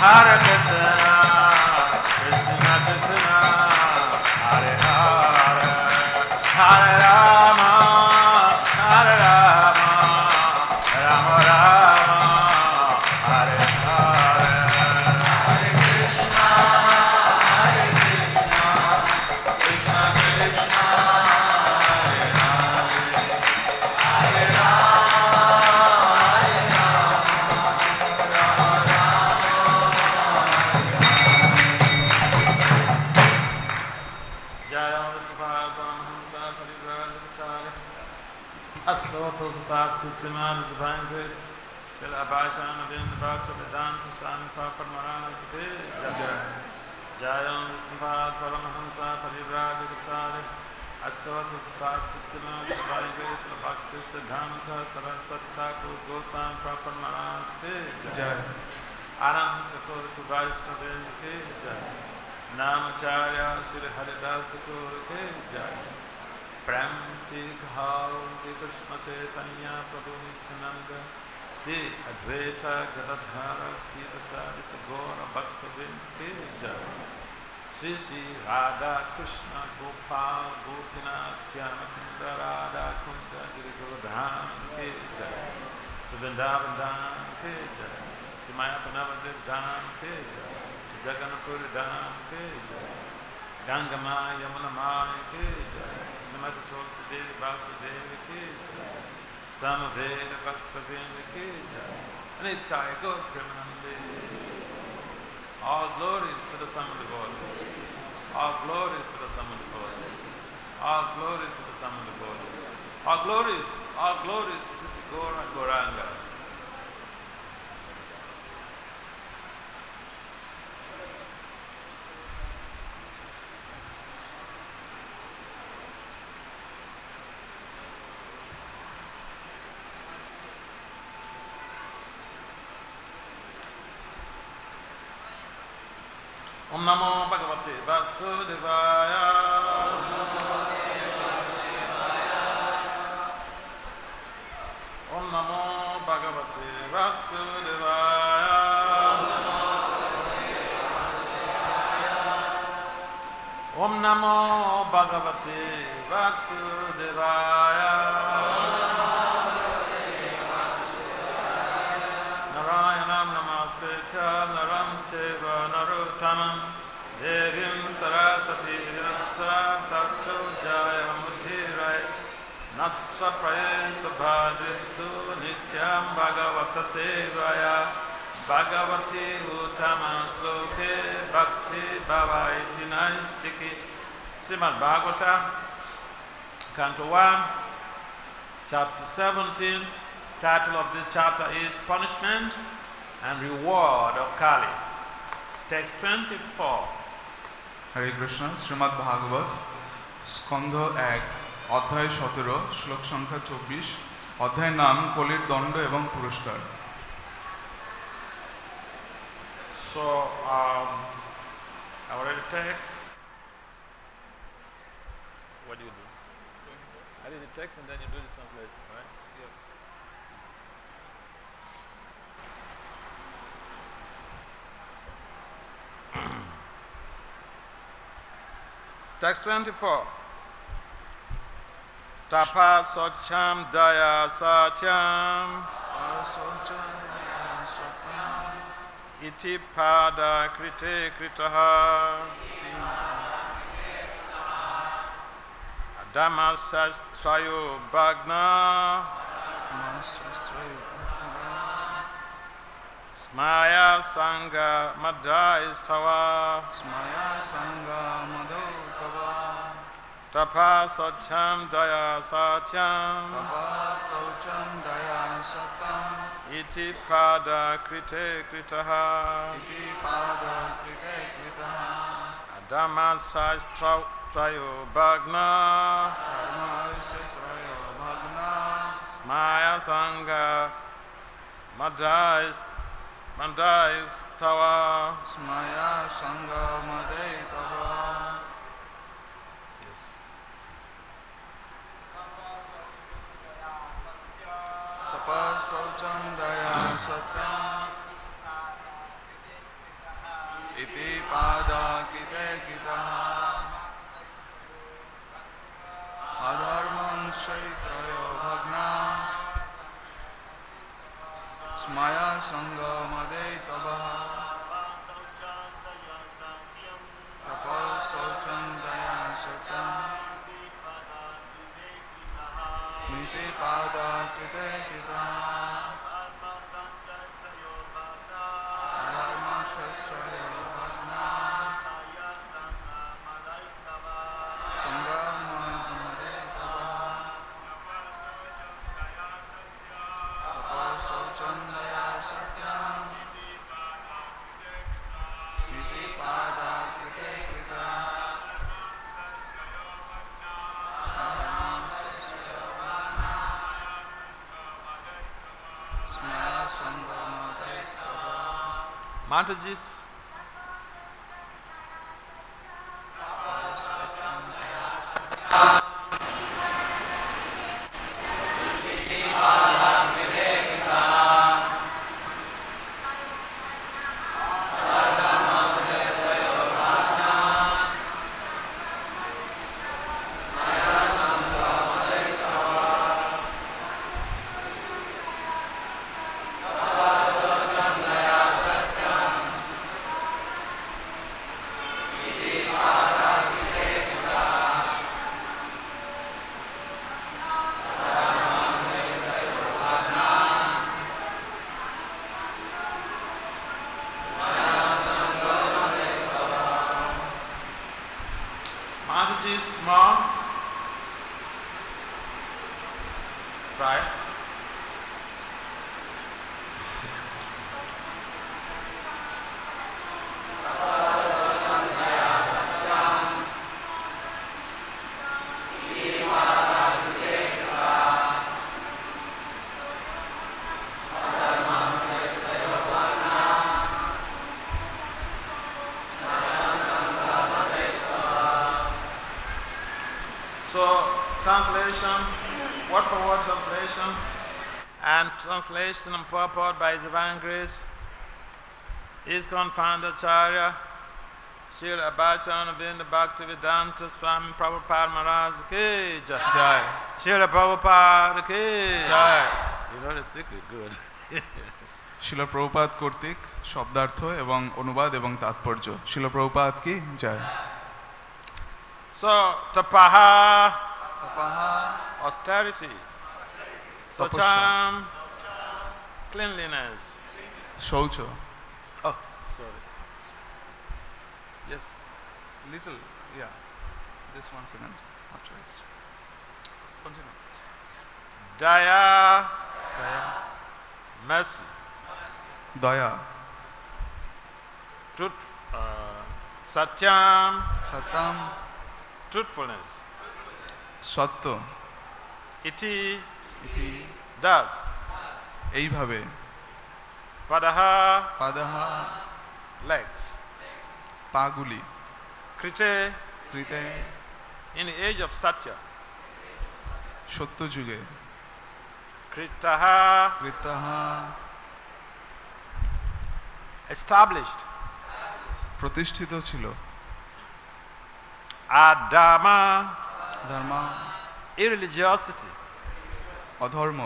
Hare Krishna, Krishna Krishna, Hare Hare, Hare Rama, Hare Rama, Rama Rama, Hare Hare. Hare Krishna, Krishna Krishna, Hare Hare, Hare Rama, Hare Srimad Bhagavatam 1.17.24 Swami Purport Jayam Srimad Bhagavatam 1.17.24 Bhakti Vasudev Swami Purport Aram Thakur to Vaishnavin ke jai. Namacharya Shri Haridas Thakur ke jai. Prem Sikh Hau Shri Krishna Chaitanya Prabhu Nityananda Shri Advaita Gadadhara Shri Vasadi Sagora Bhaktavin ke jai. Shri Shri Radha Krishna Gopal Gopinath Shyamakunda Radha Kunda Giri Govardhan ke jai. Vrindavan Dham ke jai. Māyā ke jai, Jagannathpur Dham ke jai, Ganga Maya Yamuna Maya ke jai, Srimad Bhagavatam Vasudev ke jai, Samaveda Bhaktavinda ke jai, Nitai Gaur Premanande. All glories to the sum of devotees. All glories to the sum of devotees. All glories to the sum of devotees. All glories to Sisi Gaura Gauranga. Om Namo Bhagavate Vasudevaya. Om Namo Bhagavate Vasudevaya. Om Namo Bhagavate Vasudevaya. Narayanam Namaskritya Naram Cheva Narottamam Devim Saraswati Vyasa Tato Jaya Mudhirai Natsa Prayesu Bhadresu Nityam Bhagavata Sevaya Bhagavati Uttama Sloke Bhakti Bhavaiti Naistiki. Srimad Bhagavatam, Canto 1, Chapter 17. Title of this chapter is Punishment and Reward of Kali. Text 24. Hare Krishna, Srimad Bhagavatam, Skandha 1, অধ্যায় 17, শ্লোক সংখ্যা 24, অধ্যায়ের নাম কলির দণ্ড এবং পুরস্কার। So, I read the text. What do you do? I read the text and then you do the translation, right? Yeah. Text 24. Tapaḥ śaucaṁ dayā satyam iti pādāḥ kṛte kṛtāḥ adharmāṁśais trayo bhagnāḥ smaya-saṅga-madais tava tapaḥ śaucaṁ dayā satyam iti pādāḥ kṛte kṛtāḥ adharmāṁśais trayo bhagnāḥ smaya-saṅga-madais tava smaya-saṅga-madais tava. Tapaḥ śaucaṁ dayā satyam iti pādāḥ kṛte kṛtāḥ adharmāṁśais trayo bhagnāḥ smaya-saṅga-madais tava tapaḥ śaucaṁ dayā satyam kṛte pādāḥ kṛte kṛtāḥ adharmāṁśais trayo bhagnāḥ saṅga-madais tava tapaḥ śaucaṁ dayā satyam kṛte pādāḥ kṛte kṛtāḥ smaya-saṅga-madais tava. Mataji's. Mataji's small. Try. So, translation, word for word translation, and translation and purport by His Divine Grace, His Founder Acharya, Srila Bhakti Vasudev Swami Prabhupada Maharaj ki jai. Jai. Srila Prabhupada ki Jai. You know the secret, good. শিল প্রভুপাদ কর্তৃক শব্দার্থ এবং অনুবাদ এবং তাৎপর্য। শিল প্রভুপাদ কি জয়। So, tapaḥ, tapaḥ, austerity, তপস্যা, satyam, cleanliness. শৌচ, Oh, sorry. Yes, little, yeah, this 1 second, after this. Continue. dayā, dayā, mercy, dayā, satyam, satyam, truthfulness. সত্য, Iti ইতি, does. এইভাবে, Pādāḥ, pādāḥ, legs. পাগুলি, Kṛte, kṛte, in the age of Satya. সত্য যুগে, kṛtāḥ, kṛtāḥ, established. প্রতিষ্ঠিত ছিল, adharma, ধর্মা, irreligiosity. অধর্ম,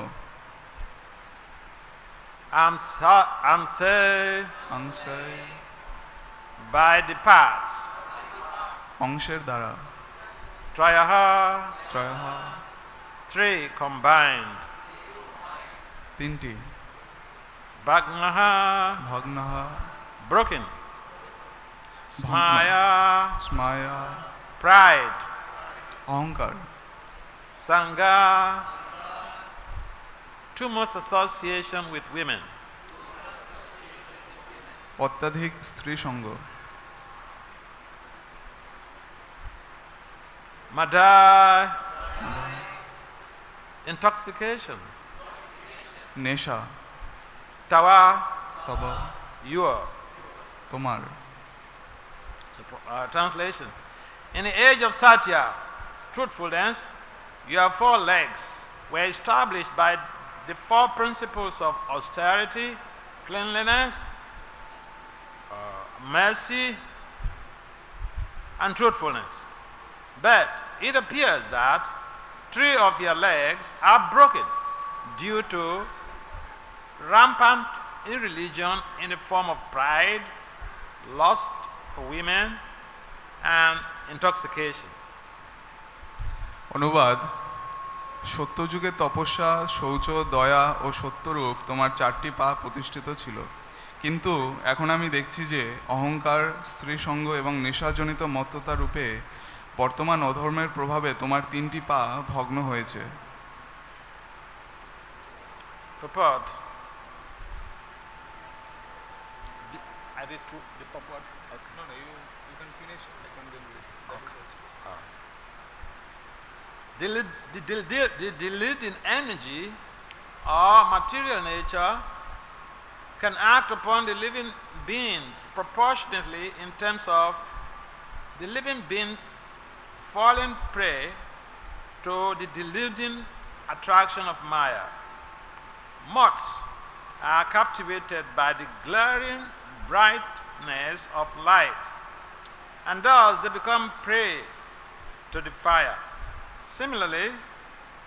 aṁśaiḥ, আṁśaiḥ, by the parts. অংশের দ্বারা, trayaḥ, trayaḥ, 3 combined. 3টি, bhagnāḥ, bhagnāḥ, broken. smaya, smaya, pride. অহংকার, saṅga, too much association with women. অত্যাধিক স্ত্রী সঙ্গ, madaiḥ, intoxication. নেশা, tava, তব, your. তোমার, So, translation. In the age of Satya, truthfulness, your 4 legs were established by the 4 principles of austerity, cleanliness, mercy, and truthfulness. But it appears that 3 of your legs are broken due to rampant irreligion in the form of pride, lust for women, and intoxication. অনুবাদ: সত্যযুগে তপস্যা, শৌচ, দয়া ও সত্যরূপ তোমার 4টি পা প্রতিষ্ঠিত ছিল, কিন্তু এখন আমি দেখছি যে অহংকার, স্ত্রীসঙ্গ এবং নেশাজনিত মত্ততা রূপে বর্তমান অধর্মের প্রভাবে তোমার 3টি পা ভগ্ন হয়েছে। Purport. I did the purport. No, you can finish. I can do this. The deluding energy or material nature can act upon the living beings proportionately in terms of the living beings falling prey to the deluding attraction of māyā. Moths are captivated by the glaring brightness of light, and thus they become prey to the fire. Similarly,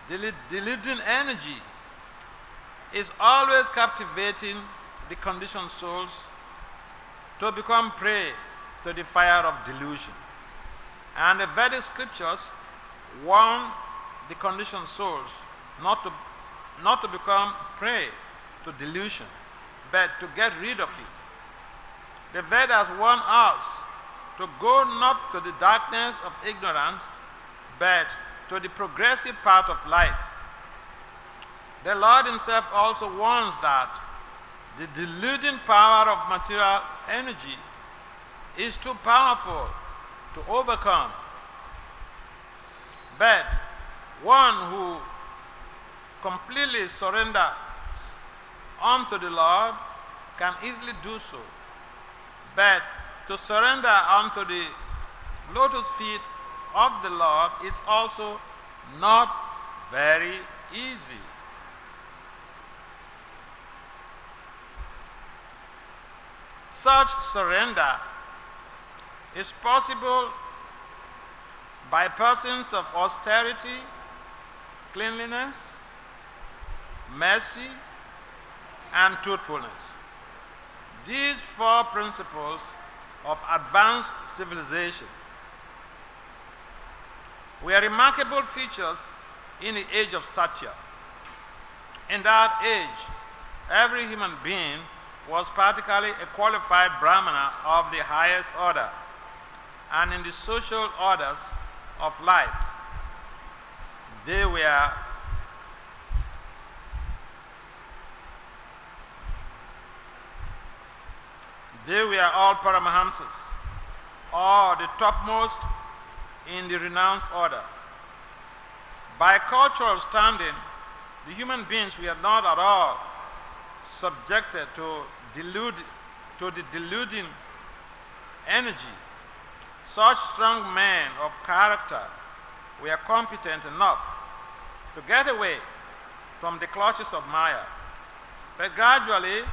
the deluding energy is always captivating the conditioned souls to become prey to the fire of delusion. And the Vedic scriptures warn the conditioned souls not to become prey to delusion, but to get rid of it. The Vedas warn us to go not to the darkness of ignorance, but to the progressive path of light. The Lord himself also warns that the deluding power of material energy is too powerful to overcome. But one who completely surrenders unto the Lord can easily do so. But to surrender unto the lotus feet of the Lord is also not very easy. Such surrender is possible by persons of austerity, cleanliness, mercy, and truthfulness. These 4 principles of advanced civilization were remarkable features in the age of Satya. In that age, every human being was practically a qualified Brahmana of the highest order, and in the social orders of life, they were all paramāṁśais, or the topmost in the renounced order. By cultural standing, the human beings were not at all subjected to the deluding energy. Such strong men of character were competent enough to get away from the clutches of māyā. But gradually,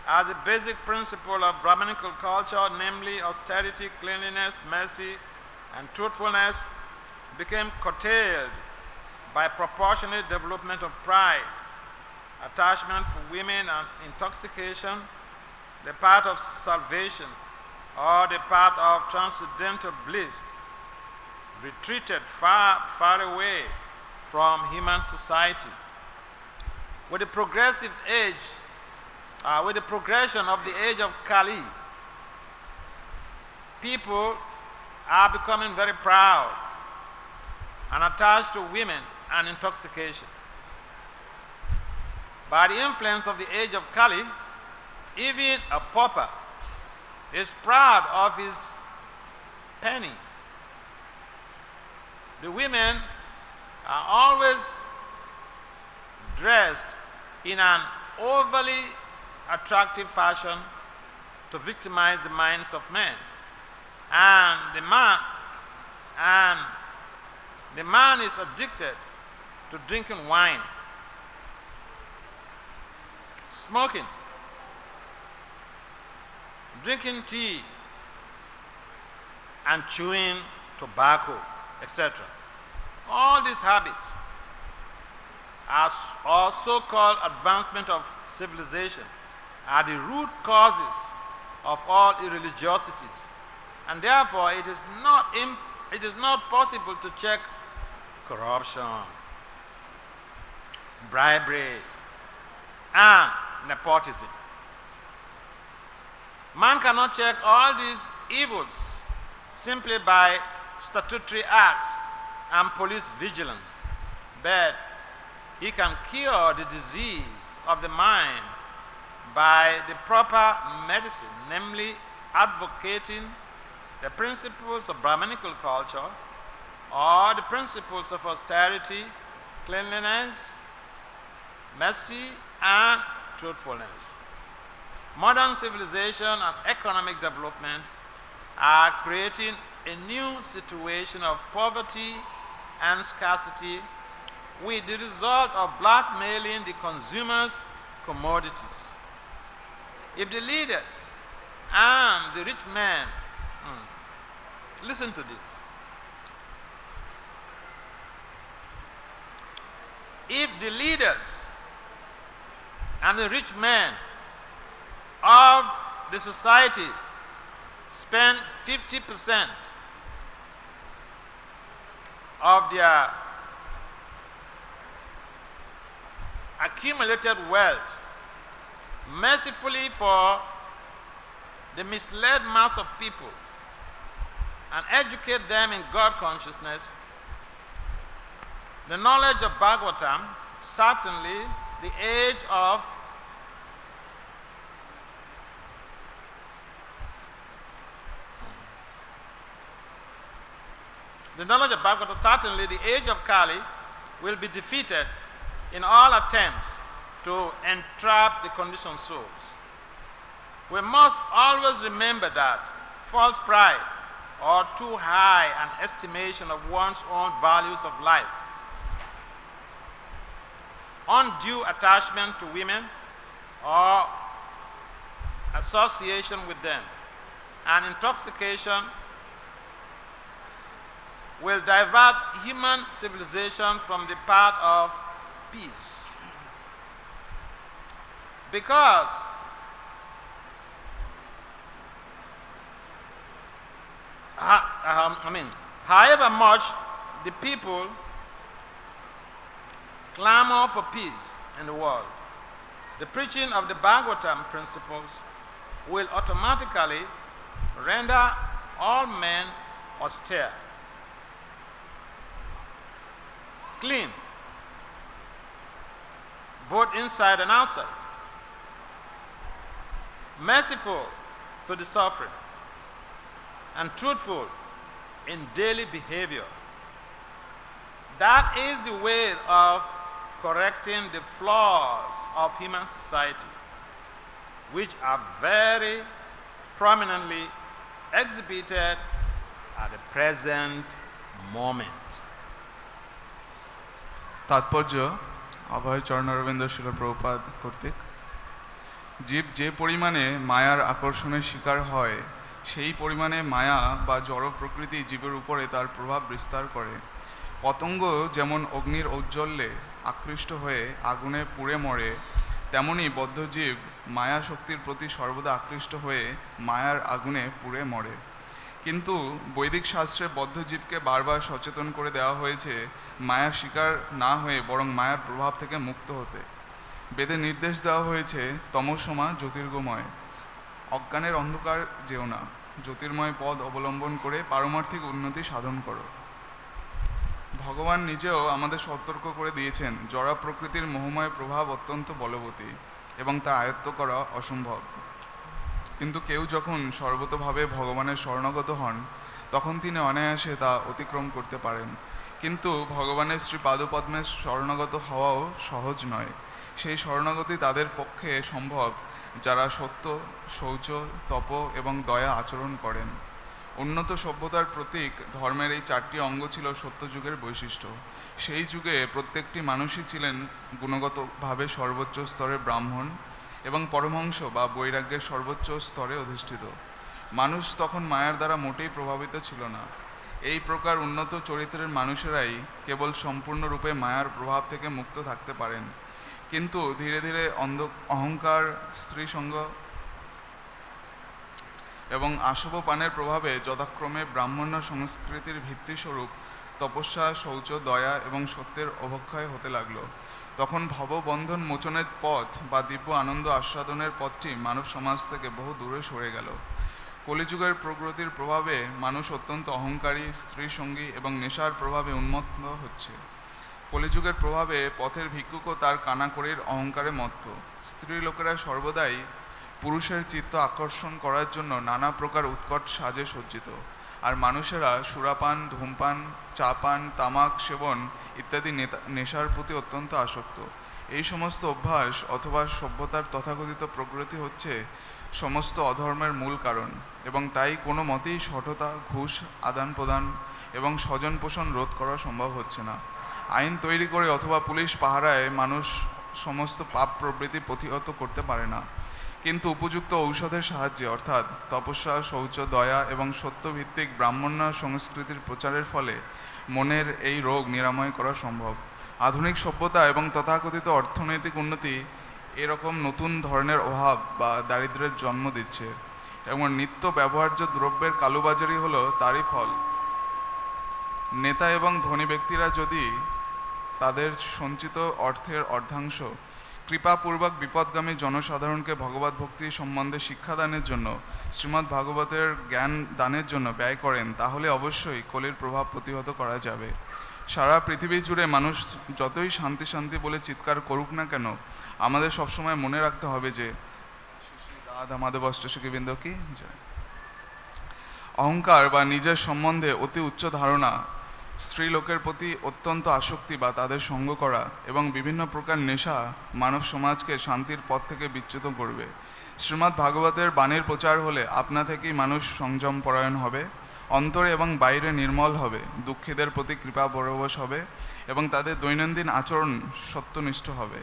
as a basic principle of Brahmanical culture, namely austerity, cleanliness, mercy, and truthfulness, became curtailed by proportionate development of pride, attachment for women, and intoxication, the path of salvation or the path of transcendental bliss retreated far, far away from human society. With the progressive age, with the progression of the age of Kali, people are becoming very proud and attached to women and intoxication. By the influence of the age of Kali, even a pauper is proud of his penny. The women are always dressed in an overly attractive fashion to victimize the minds of men. And the man is addicted to drinking wine, smoking, drinking tea, and chewing tobacco, etc. All these habits are so-called advancement of civilization are the root causes of all irreligiosities, and therefore it is not possible to check corruption, bribery, and nepotism. Man cannot check all these evils simply by statutory acts and police vigilance, but he can cure the disease of the mind by the proper medicine, namely advocating the principles of Brahminical culture or the principles of austerity, cleanliness, mercy, and truthfulness. Modern civilization and economic development are creating a new situation of poverty and scarcity, with the result of blackmailing the consumers' commodities. If the leaders and the rich men, listen to this. If the leaders and the rich men of the society spend 50% of their accumulated wealth mercifully for the misled mass of people and educate them in God consciousness, the knowledge of Bhagavatam, certainly the age of Kali will be defeated in all attempts to entrap the conditioned souls. We must always remember that false pride or too high an estimation of one's own values of life, undue attachment to women or association with them, and intoxication will divert human civilization from the path of peace. Because however much the people clamor for peace in the world, the preaching of the Bhagavatam principles will automatically render all men austere, clean, both inside and outside, merciful to the suffering, and truthful in daily behavior. That is the way of correcting the flaws of human society, which are very prominently exhibited at the present moment. তাৎপর্য অভয় চরণারবিন্দ শিল প্রভুপাদ কর্তৃক। জীব যে পরিমাণে মায়ার আকর্ষণের শিকার হয়, সেই পরিমাণে মায়া বা জড় প্রকৃতি জীবের উপরে তার প্রভাব বিস্তার করে। পতঙ্গ যেমন অগ্নির ঔজ্জ্বল্যে আকৃষ্ট হয়ে আগুনে পুড়ে মরে, তেমনি বদ্ধজীব মায়া শক্তির প্রতি সর্বদা আকৃষ্ট হয়ে মায়ার আগুনে পুড়ে মরে। কিন্তু বৈদিক শাস্ত্রে বদ্ধজীবকে বারবার সচেতন করে দেওয়া হয়েছে মায়ার শিকার না হয়ে বরং মায়ার প্রভাব থেকে মুক্ত হতে। বেদে নির্দেশ দেওয়া হয়েছে তমসমা জ্যোতির্গময়, অজ্ঞানের অন্ধকার যেও না, জ্যোতির্ময় পদ অবলম্বন করে পারমার্থিক উন্নতি সাধন করো। ভগবান নিজেও আমাদের সতর্ক করে দিয়েছেন জড়া প্রকৃতির মোহময় প্রভাব অত্যন্ত বলবতী এবং তা আয়ত্ত করা অসম্ভব। কিন্তু কেউ যখন সর্বতভাবে ভগবানের শরণাগত হন, তখন তিনি অনায়াসে তা অতিক্রম করতে পারেন। কিন্তু ভগবানের শ্রীপাদপদ্মের শরণাগত হওয়াও সহজ নয়। সেই শরণাগতি তাদের পক্ষে সম্ভব যারা সত্য, শৌচ, তপ এবং দয়া আচরণ করেন। উন্নত সভ্যতার প্রতীক ধর্মের এই চারটি অঙ্গ ছিল সত্যযুগের বৈশিষ্ট্য। সেই যুগে প্রত্যেকটি মানুষই ছিলেন গুণগতভাবে সর্বোচ্চ স্তরের ব্রাহ্মণ এবং পরমহংস বা বৈরাগ্যের সর্বোচ্চ স্তরে অধিষ্ঠিত। মানুষ তখন মায়ার দ্বারা মোটেই প্রভাবিত ছিল না। এই প্রকার উন্নত চরিত্রের মানুষেরাই কেবল সম্পূর্ণরূপে মায়ার প্রভাব থেকে মুক্ত থাকতে পারেন। কিন্তু ধীরে ধীরে অহংকার, স্ত্রীসঙ্গ এবং আশুভ পানের প্রভাবে যথাক্রমে ব্রাহ্মণ্য সংস্কৃতির ভিত্তিস্বরূপ তপস্যা, শৌচ, দয়া এবং সত্যের অবক্ষয় হতে লাগলো। তখন ভববন্ধন মোচনের পথ বা দিব্য আনন্দ আস্বাদনের পথটি মানব সমাজ থেকে বহু দূরে সরে গেল। কলিযুগের প্রগতির প্রভাবে মানুষ অত্যন্ত অহংকারী, স্ত্রীসঙ্গী এবং নেশার প্রভাবে উন্মত্ত হচ্ছে। কলিযুগের প্রভাবে পথের ভিক্ষুকও তার কানাকড়ির অহংকারে মত্ত। স্ত্রী লোকেরা সর্বদাই পুরুষের চিত্ত আকর্ষণ করার জন্য নানা প্রকার উৎকট সাজে সজ্জিত, আর মানুষেরা সুরাপান, ধূমপান, চা পান, তামাক সেবন ইত্যাদি নেশার প্রতি অত্যন্ত আসক্ত। এই সমস্ত অভ্যাস অথবা সভ্যতার তথাকথিত প্রগতি হচ্ছে সমস্ত অধর্মের মূল কারণ, এবং তাই কোনো মতেই সঠতা, ঘুষ আদান প্রদান এবং স্বজন পোষণ রোধ করা সম্ভব হচ্ছে না। আইন তৈরি করে অথবা পুলিশ পাহারায় মানুষ সমস্ত পাপ প্রবৃত্তি প্রতিহত করতে পারে না, কিন্তু উপযুক্ত ঔষধের সাহায্যে অর্থাৎ তপস্যা, শৌচ, দয়া এবং সত্যভিত্তিক ব্রাহ্মণ্য সংস্কৃতির প্রচারের ফলে মনের এই রোগ নিরাময় করা সম্ভব। আধুনিক সভ্যতা এবং তথাকথিত অর্থনৈতিক উন্নতি এরকম নতুন ধরনের অভাব বা দারিদ্র্যের জন্ম দিচ্ছে, এবং নিত্য ব্যবহার্য দ্রব্যের কালোবাজারি হলো তারই ফল। নেতা এবং ধনী ব্যক্তিরা যদি তাদের সঞ্চিত অর্থের অর্ধাংশ কৃপাপূর্বক বিপদগামী জনসাধারণকে ভগবত ভক্তি সম্বন্ধে শিক্ষাদানের জন্য, শ্রীমদ্ ভাগবতের জ্ঞান দানের জন্য ব্যয় করেন, তাহলে অবশ্যই কলির প্রভাব প্রতিহত করা যাবে। সারা পৃথিবী জুড়ে মানুষ যতই শান্তি শান্তি বলে চিৎকার করুক না কেন, আমাদের সবসময় মনে রাখতে হবে যে আমাদের বস্ত্রসুখীবৃন্দ কি অহংকার বা নিজের সম্বন্ধে অতি উচ্চ ধারণা, স্ত্রী লোকের প্রতি অত্যন্ত আসক্তি বা তাদের সঙ্গ করা এবং বিভিন্ন প্রকার নেশা মানব সমাজকে শান্তির পথ থেকে বিচ্যুত করবে। শ্রীমদ্ ভাগবতের বাণীর প্রচার হলে আপনা থেকেই মানুষ সংযম পরায়ণ হবে, অন্তরে এবং বাইরে নির্মল হবে, দুঃখীদের প্রতি কৃপা পরবশ হবে এবং তাদের দৈনন্দিন আচরণ সত্যনিষ্ঠ হবে।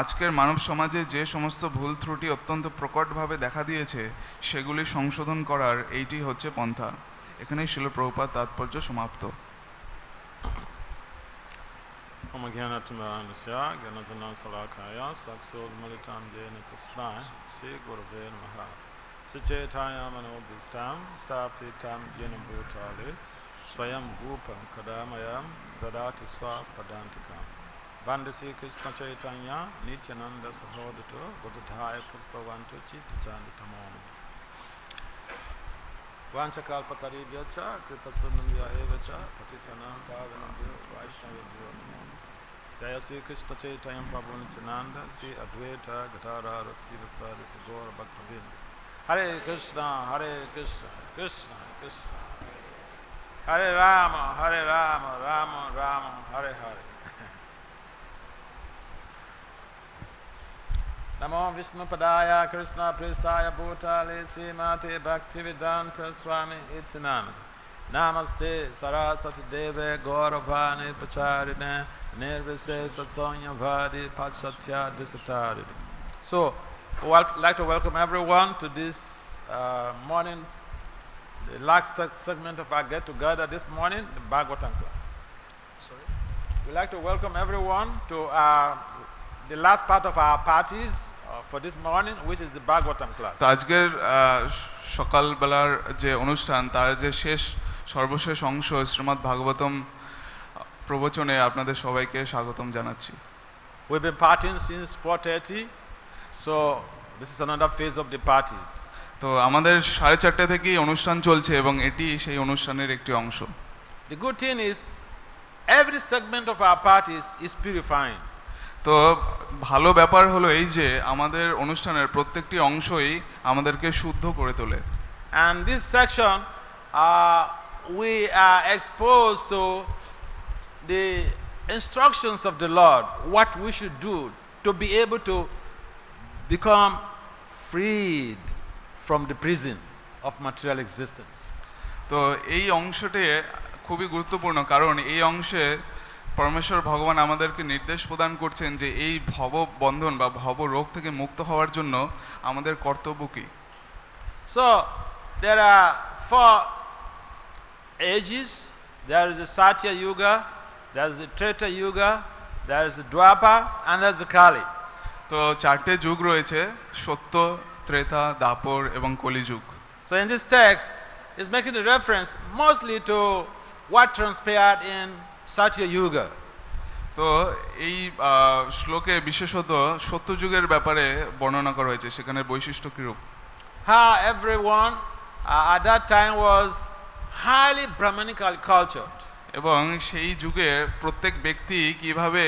আজকের মানব সমাজে যে সমস্ত ভুল ত্রুটি অত্যন্ত প্রকটভাবে দেখা দিয়েছে, সেগুলি সংশোধন করার এইটি হচ্ছে পন্থা। এখানেই শিল প্রভুপাদ তাৎপর্য সমাপ্ত। Om Gyanatundānasya Gyanatundānsalākāya Saksodmalitam Jena Tasmai Sri Gurave Namaha Sucetaya Manobhistam Stapitam Jena Bhutale Swayam Gupam Kadamayam Dadati Swa Padantikam Bandasi Krishna Chaitanya Nityananda Sahodito Godadhaya Pushpavantu Chittachanditamam Vanchakalpataribhyacha Kripasanandya Evacha Patitanam Pavanabhyo Vaishnavabhyo Namo Jaya Sri Krishna Chaitanya Prabhu Nityananda Sri Advaita Gadadhara Srivasadi Sagora Bhaktavinda Hare Krishna Krishna Krishna Hare Rama Rama Rama Hare Hare Namo Vishnu Padaya Krishna Pristaya Bhutale Srimati Bhakti Swami Itinana Namaste Saraswati Deve Gauravani Pacharine Nirvise Satsanya Vadi Pachatya Disatari. So, I'd like to welcome everyone to this morning, the last segment of our get-together this morning, the Bhagavatam class. Sorry. We'd like to welcome everyone to the last part of our parties for this morning, which is the Bhagavatam class. আজকের সকালবেলার যে অনুষ্ঠান, তার যে সর্বশেষ অংশ শ্রীমদ্ ভাগবতম প্রবচনে আপনাদের সবাইকে স্বাগতম জানাচ্ছি। We've been partying since 4:30, so this is another phase of the parties. তো আমাদের 4:30 থেকেই অনুষ্ঠান চলছে এবং এটি সেই অনুষ্ঠানের একটি অংশ। The good thing is every segment of our parties is purifying. তো ভালো ব্যাপার হলো এই যে আমাদের অনুষ্ঠানের প্রত্যেকটি অংশই আমাদেরকে শুদ্ধ করে তোলে। And this section we are exposed to the instructions of the Lord, what we should do to be able to become freed from the prison of material existence. তো এই অংশটি খুবই গুরুত্বপূর্ণ, কারণ এই অংশে পরমেশ্বর ভগবান আমাদেরকে নির্দেশ প্রদান করছেন যে এই ভব বন্ধন বা ভব রোগ থেকে মুক্ত হওয়ার জন্য আমাদের কর্তব্য কি। So there are 4 ages. There is the Satya Yuga, there is the Treta Yuga, there is the Dwapar, and there is the Kali. তো 4টে যুগ রয়েছে, সত্য, ত্রেতা, দাপর এবং কলিযুগ। So in this text, it's making a reference mostly to what transpired in Satya Yuga. তো এই শ্লোকে বিশেষত সত্য যুগের ব্যাপারে বর্ণনা করা হয়েছে, সেখানে বৈশিষ্ট্য কিরূপ। How everyone at that time was highly Brahmanical cultured. এবং সেই যুগে প্রত্যেক ব্যক্তি কিভাবে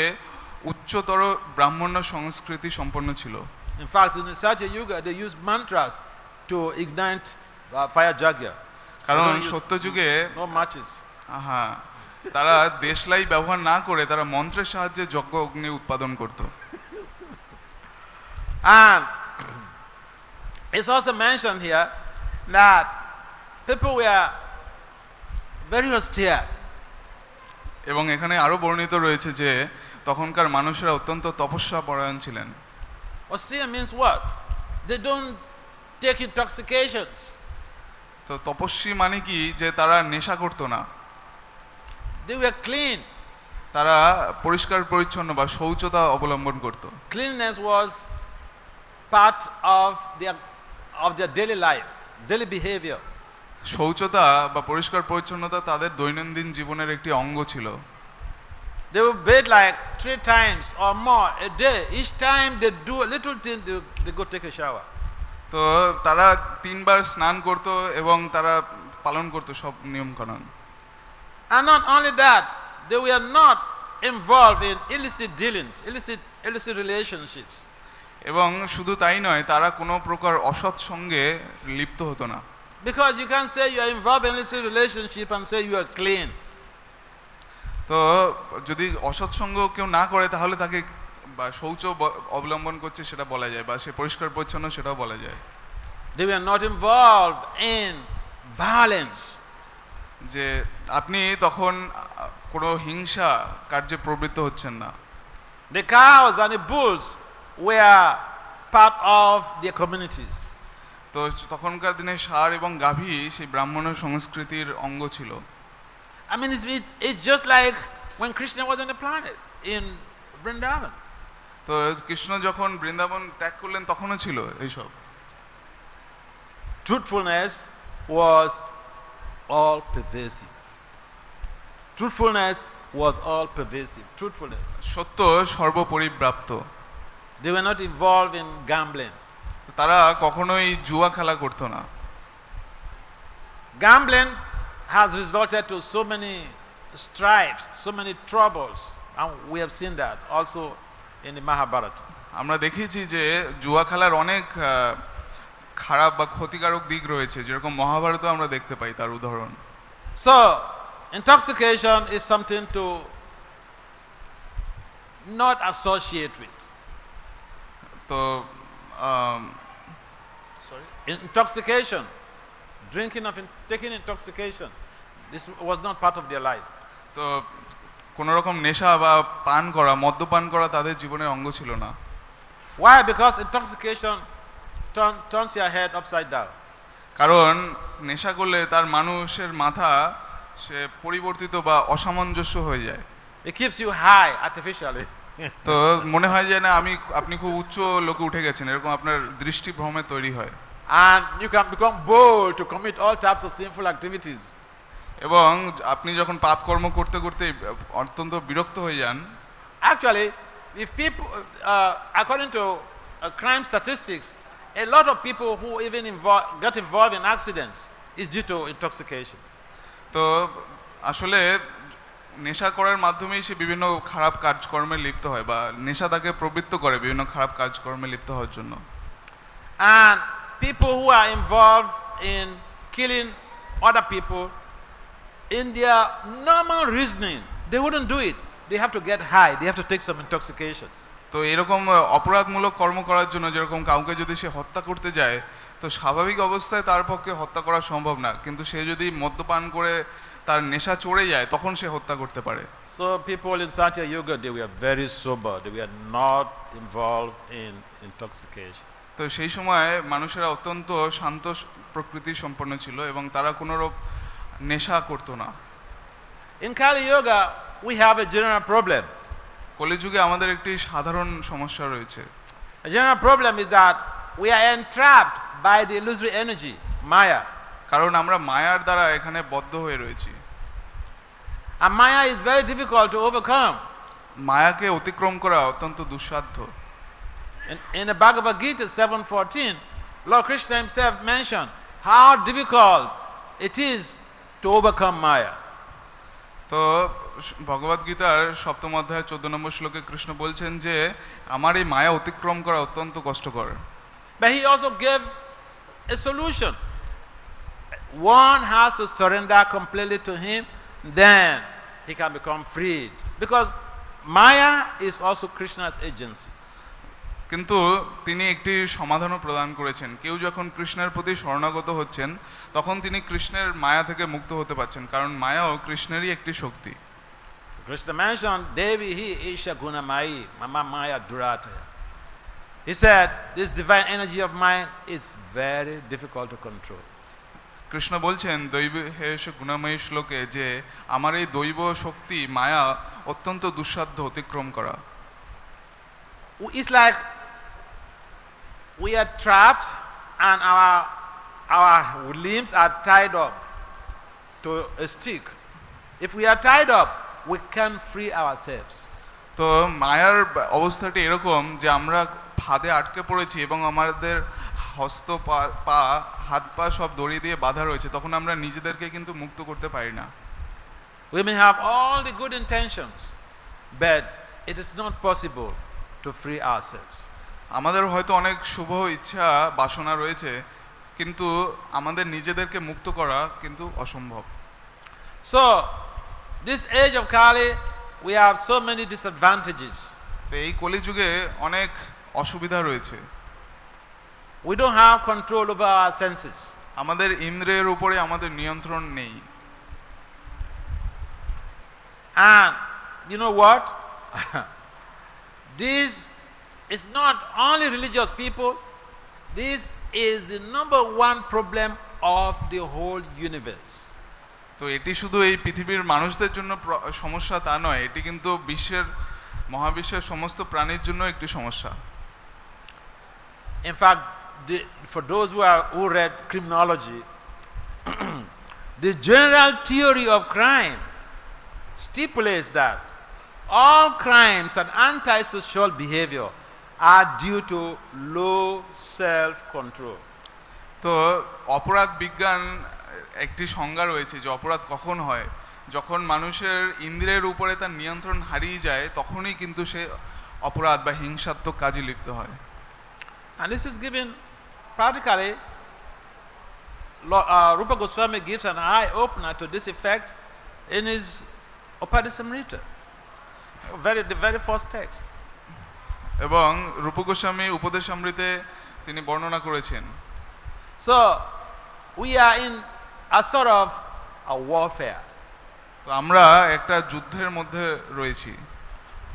উচ্চতর ব্রাহ্মণ্য সংস্কৃতি সম্পন্ন ছিল। In fact, in the Satya Yuga, they used mantras to ignite fire yajna. কারণ সত্য যুগে no matches. হ্যাঁ, তারা দেশলাই ব্যবহার না করে তারা মন্ত্রের সাহায্যে যজ্ঞ অগ্নি উৎপাদন করত। And it's also mentioned here that people were very austere. এবং এখানে আরো বর্ণিত রয়েছে যে তখনকার মানুষেরা অত্যন্ত তপস্যা পরায়ণ ছিলেন। Austere means what? They don't take intoxications. তো তপস্বী মানে কি, যে তারা নেশা করত না। They were clean. তারা পরিষ্কার পরিচ্ছন্ন বা শৌচতা অবলম্বন করত। Cleanliness was part of their daily life, daily behavior. শৌচতা বা পরিষ্কার পরিচ্ছন্নতা তাদের দৈনন্দিন জীবনের একটি অঙ্গ ছিল। They would bathe like 3 times or more a day. Each time they do a little thing, they go take a shower. তো তারা 3 বার স্নান করত এবং তারা পালন করত সব নিয়ম কানুন। And not only that, they were not involved in illicit dealings, illicit relationships. এবং শুধু তাই নয়, তারা কোনো প্রকার অসৎ সঙ্গে লিপ্ত হতো না। Because you can't say you are involved in illicit relationship and say you are clean. তো যদি অসৎ সঙ্গ কেউ না করে তাহলে তাকে বা শৌচ অবলম্বন করছে সেটা বলা যায়, বা সে পরিষ্কার পরিচ্ছন্ন সেটাও বলা যায়। They were not involved in violence. যে আপনি তখন কোনো হিংসা কার্যে প্রবৃত্ত হচ্ছেন না। The cows and the bulls were part of their communities. তো তখনকার দিনে ষাঁড় এবং গাভী সেই ব্রাহ্মণ সংস্কৃতির অঙ্গ ছিল। I mean, it's just like when Krishna was on the planet in Vrindavan. তো কৃষ্ণ যখন বৃন্দাবন ত্যাগ করলেন তখনও ছিল এইসব। Truthfulness was all pervasive. Truthfulness was all pervasive. Truthfulness. সত্য সর্বপরিব্যাপ্ত। They were not involved in gambling. তারা কখনোই জুয়া খেলা করত না। Gambling has resulted to so many stripes, so many troubles, and we have seen that also in the Mahabharata. আমরা দেখেছি যে জুয়া খেলার অনেক খারাপ বা ক্ষতিকারক দিক রয়েছে, যেরকম মহাভারতে আমরা দেখতে পাই তার উদাহরণ। So intoxication is something to not associate with. তো Intoxication, taking intoxication, this was not part of their life. তো কোন রকম নেশা বা পান করা, মদ্যপান করা তাদের জীবনের অঙ্গ ছিল না। Why? Because intoxication turns your head upside down. কারণ নেশা করলে তার মানুষের মাথা সে পরিবর্তিত বা অসামঞ্জস্য হয়ে যায়। It keeps you high artificially. তো মনে হয় যে না আপনি খুব উচ্চ লোকে উঠে গেছেন, এরকম আপনার দৃষ্টিভ্রমে তৈরি হয়। And you can become bold to commit all types of sinful activities. এবং আপনি যখন পাপ কর্ম করতে করতে অত্যন্ত বিরক্ত হয়ে যান। Actually, if people, according to crime statistics, a lot of people who even get involved in accidents is due to intoxication. তো আসলে নেশা করার মাধ্যমেই সে বিভিন্ন খারাপ কাজকর্মে লিপ্ত হয়, বা নেশা তাকে প্রবৃত্ত করে বিভিন্ন খারাপ কাজকর্মে লিপ্ত হওয়ার জন্য। And people who are involved in killing other people, in their normal reasoning, they wouldn't do it. They have to get high. They have to take some intoxication. তো এরকম অপরাধমূলক কর্ম করার জন্য, যেরকম কাউকে যদি সে হত্যা করতে যায়, তো স্বাভাবিক অবস্থায় তার পক্ষে হত্যা করা সম্ভব না, কিন্তু সে যদি মদ্যপান করে তার নেশা চড়ে যায় তখন সে হত্যা করতে পারে। So people in Satya Yuga, they were very sober. They were not involved in intoxication. তো সেই সময় মানুষেরা অত্যন্ত শান্ত প্রকৃতি সম্পন্ন ছিল এবং তারা কোনো রূপ নেশা করতো না। In Kali Yuga, we have a general problem. কলিযুগে আমাদের একটি সাধারণ সমস্যা রয়েছে। A general problem is that we are entrapped by the illusory energy, māyā. কারণ আমরা মায়ার দ্বারা এখানে বদ্ধ হয়ে রয়েছি। And māyā is very difficult to overcome. মায়াকে অতিক্রম করা অত্যন্ত দুঃসাধ্য। In the Bhagavad Gita 7:14, Lord Krishna himself mentioned how difficult it is to overcome māyā. তো ভগবদ গীতার সপ্তম অধ্যায়ের 14 নম্বর শ্লোকে কৃষ্ণ বলছেন যে আমার এই মায়া অতিক্রম করা অত্যন্ত কষ্টকর। But he also gave a solution. One has to surrender completely to him, then he can become freed. Because māyā is also Krishna's agency. কিন্তু তিনি একটি সমাধানও প্রদান করেছেন। কেউ যখন কৃষ্ণের প্রতি শরণাগত হচ্ছেন তখন তিনি কৃষ্ণের মায়া থেকে মুক্ত হতে পারছেন, কারণ মায়াও কৃষ্ণেরই একটি শক্তি। Krishna mentioned Devi hi isha gunamayi mama maya durataya. He said this divine energy of mine is very difficult to control. Krishna বলছেন দৈব হেশ গুণময়ী শ্লোকে যে আমার এই দৈব শক্তি মায়া অত্যন্ত দুঃসাধ্য অতিক্রম করা। It's like we are trapped and our limbs are tied up to a stick. If we are tied up, we can't free ourselves. তো মায়ার অবস্থাটি এরকম যে আমরা ফাঁদে আটকে পড়েছি এবং আমাদের হস্ত পা হাত পা সব দড়ি দিয়ে বাঁধা রয়েছে, তখন আমরা নিজেদেরকে কিন্তু মুক্ত করতে পারি না। We may have all the good intentions, but it is not possible to free ourselves. আমাদের হয়তো অনেক শুভ ইচ্ছা বাসনা রয়েছে, কিন্তু আমাদের নিজেদেরকে মুক্ত করা কিন্তু অসম্ভব। So this age of Kali, we have so many disadvantages. তো এই কলিযুগে অনেক অসুবিধা রয়েছে। We don't have control over our senses. আমাদের ইন্দ্রিয়ের উপরে আমাদের নিয়ন্ত্রণ নেই। And you know what? This is not only religious people. This is the number one problem of the whole universe. তো এটি শুধু এই পৃথিবীর মানুষদের জন্য সমস্যা তা নয়, এটি কিন্তু মহাবিশ্বের সমস্ত প্রাণীর জন্য একটি সমস্যা। In fact, for those who read criminology, the general theory of crime stipulates that all crimes and antisocial behavior are due to low self-control. তো অপরাধ বিজ্ঞান একটি সংজ্ঞা রয়েছে যে অপরাধ কখন হয়, যখন মানুষের ইন্দ্রিয়ের উপরে তার নিয়ন্ত্রণ হারিয়ে যায়, তখনই কিন্তু সে অপরাধ বা হিংসাত্মক কাজে লিপ্ত হয়। And this is given practically. Rupa Goswami gives an eye opener to this effect in his Upadishamrita, the very first text. এবং রূপ গোস্বামী উপদেশামৃতে তিনি বর্ণনা করেছেন। So we are in a sort of a warfare. তো আমরা একটা যুদ্ধের মধ্যে রয়েছি।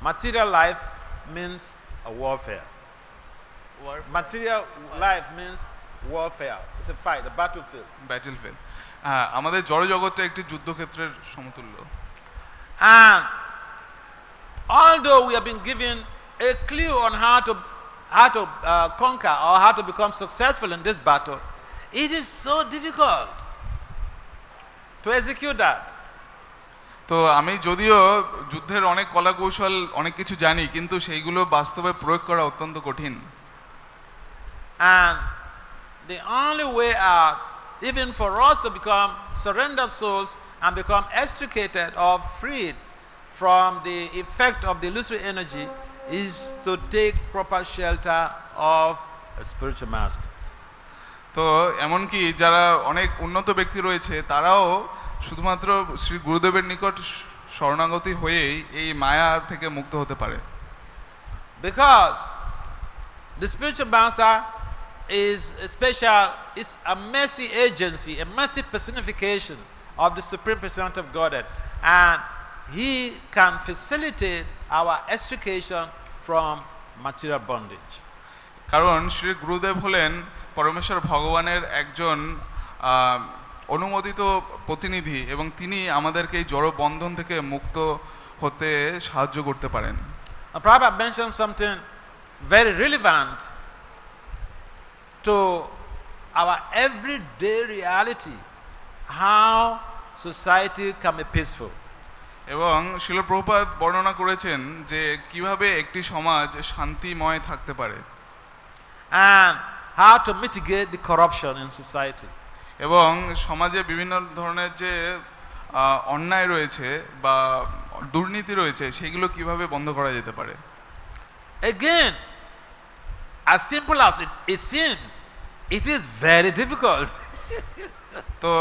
Material life means a warfare. Material life means warfare. It's a fight, a battlefield. Battlefield. হ্যাঁ, আমাদের জড় জগৎটা একটি যুদ্ধক্ষেত্রের সমতুল্য। And although we have been given a clue on how to conquer or how to become successful in this battle, it is so difficult to execute that. তো আমি যদিও যুদ্ধের অনেক কলা কৌশল অনেক কিছু জানি, কিন্তু সেইগুলো বাস্তবে প্রয়োগ করা অত্যন্ত কঠিন। And the only way out, even for us to become surrendered souls and become extricated or freed from the effect of the illusory energy, is to take proper shelter of a spiritual master. তো এমনকি যারা অনেক উন্নত ব্যক্তি রয়েছে তারাও শুধুমাত্র শ্রী গুরুদেবের নিকট শরণাগতি হয়েই এই মায়া থেকে মুক্ত হতে পারে। Because the spiritual master is a mercy agency, a mercy personification of the Supreme Personality of Godhead, and he can facilitate our extrication from material bondage. কারণ শ্রী গুরুদেব হলেন পরমেশ্বর ভগবানের একজন অনুমোদিত প্রতিনিধি এবং তিনি আমাদেরকে এই জড় বন্ধন থেকে মুক্ত হতে সাহায্য করতে পারেন। Prabhupada mentioned something very relevant to our everyday reality, how society can be peaceful. এবং শিল প্রভুপাদ বর্ণনা করেছেন যে কিভাবে একটি সমাজ শান্তিময় থাকতে পারে and how to mitigate the corruption in society. এবং সমাজে বিভিন্ন ধরনের যে অন্যায় রয়েছে বা দুর্নীতি রয়েছে সেগুলো কিভাবে বন্ধ করা যেতে পারে। Again, as simple as it seems, it is very difficult. তো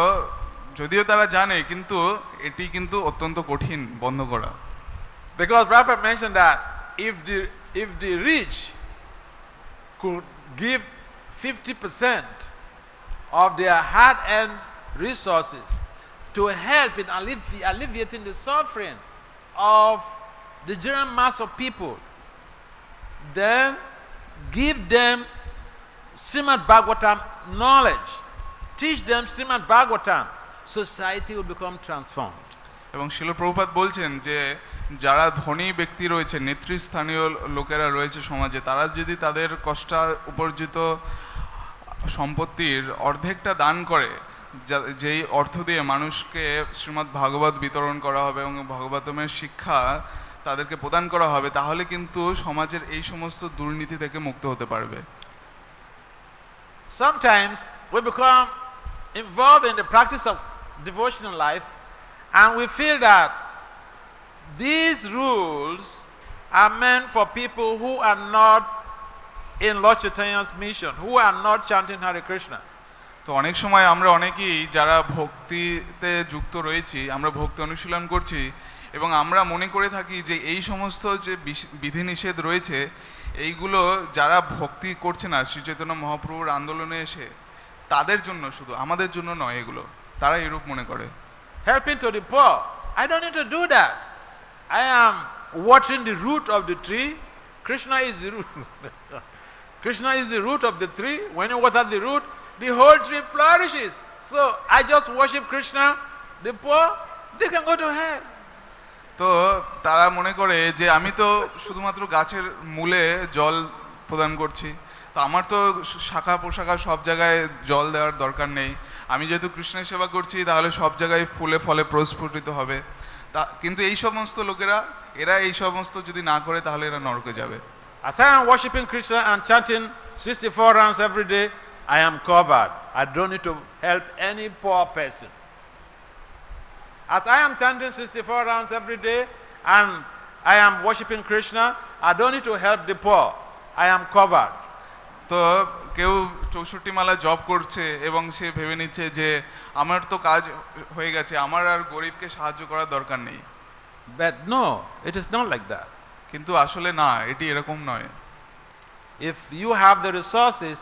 যদিও তারা জানে কিন্তু এটি কিন্তু অত্যন্ত কঠিন বন্ধ করা। Because Prabhupada mentioned that if the rich could give 50% of their hard-earned resources to help in alleviating the suffering of the general mass of people, then give them Srimad Bhagavatam knowledge, teach them Srimad Bhagavatam, society will become transformed. এবং শিল প্রভুপাদ বলছেন যে যারা ধনী ব্যক্তি রয়েছে, নেতৃস্থানীয় লোকেরা রয়েছে সমাজে, তারা যদি তাদের কষ্ট উপার্জিত সম্পত্তির অর্ধেকটা দান করে, যেই অর্থ দিয়ে মানুষকে শ্রীমদ্ ভাগবত বিতরণ করা হবে এবং ভাগবতমের শিক্ষা তাদেরকে প্রদান করা হবে, তাহলে কিন্তু সমাজের এই সমস্ত দুর্নীতি থেকে মুক্ত হতে পারবে। Sometimes we become involved in the practice of devotional life and we feel that these rules are meant for people who are not in Lord Chaitanya's mission, who are not chanting Hare Krishna. তো অনেক সময় আমরা অনেকেই যারা ভক্তিতে যুক্ত রয়েছি, আমরা ভক্তি অনুশীলন করছি এবং আমরা মনে করে থাকি যে এই সমস্ত যে বিধিনিষেধ রয়েছে এইগুলো যারা ভক্তি করছে না শ্রী চৈতন্য মহাপ্রভুর আন্দোলনে এসে তাদের জন্য, শুধু আমাদের জন্য নয়, এগুলো তারা এরূপ মনে করে। Helping to the poor, I don't need to do that. I am watering the root of the tree. Krishna is the root. Krishna is the root of the tree. When you water the root, the whole tree flourishes. So I just worship Krishna. The poor, they can go to hell. তো তারা মনে করে যে আমি তো শুধুমাত্র গাছের মূলে জল প্রদান করছি, তো আমার তো শাখা প্রশাখা সব জায়গায় জল দেওয়ার দরকার নেই, আমি যেহেতু কৃষ্ণের সেবা করছি তাহলে সব জায়গায় ফুলে ফলে প্রস্ফুটিত হবে। কিন্তু এই সমস্ত লোকেরা, এরা এই সমস্ত যদি না করে তাহলে এরা নরকে যাবে। As I am worshiping Krishna and chanting 64 rounds every day, I am covered. I don't need to help any poor person. As I am chanting 64 rounds every day and I am worshiping Krishna, I don't need to help the poor. I am covered. তো কেউ 64 মালা জপ করছে এবং সে ভেবে নিচ্ছে যে আমার তো কাজ হয়ে গেছে, আমার আর গরিবকে সাহায্য করার দরকার নেই। But no, it is not like that. কিন্তু আসলে না, এটি এরকম নয়। If you have the resources,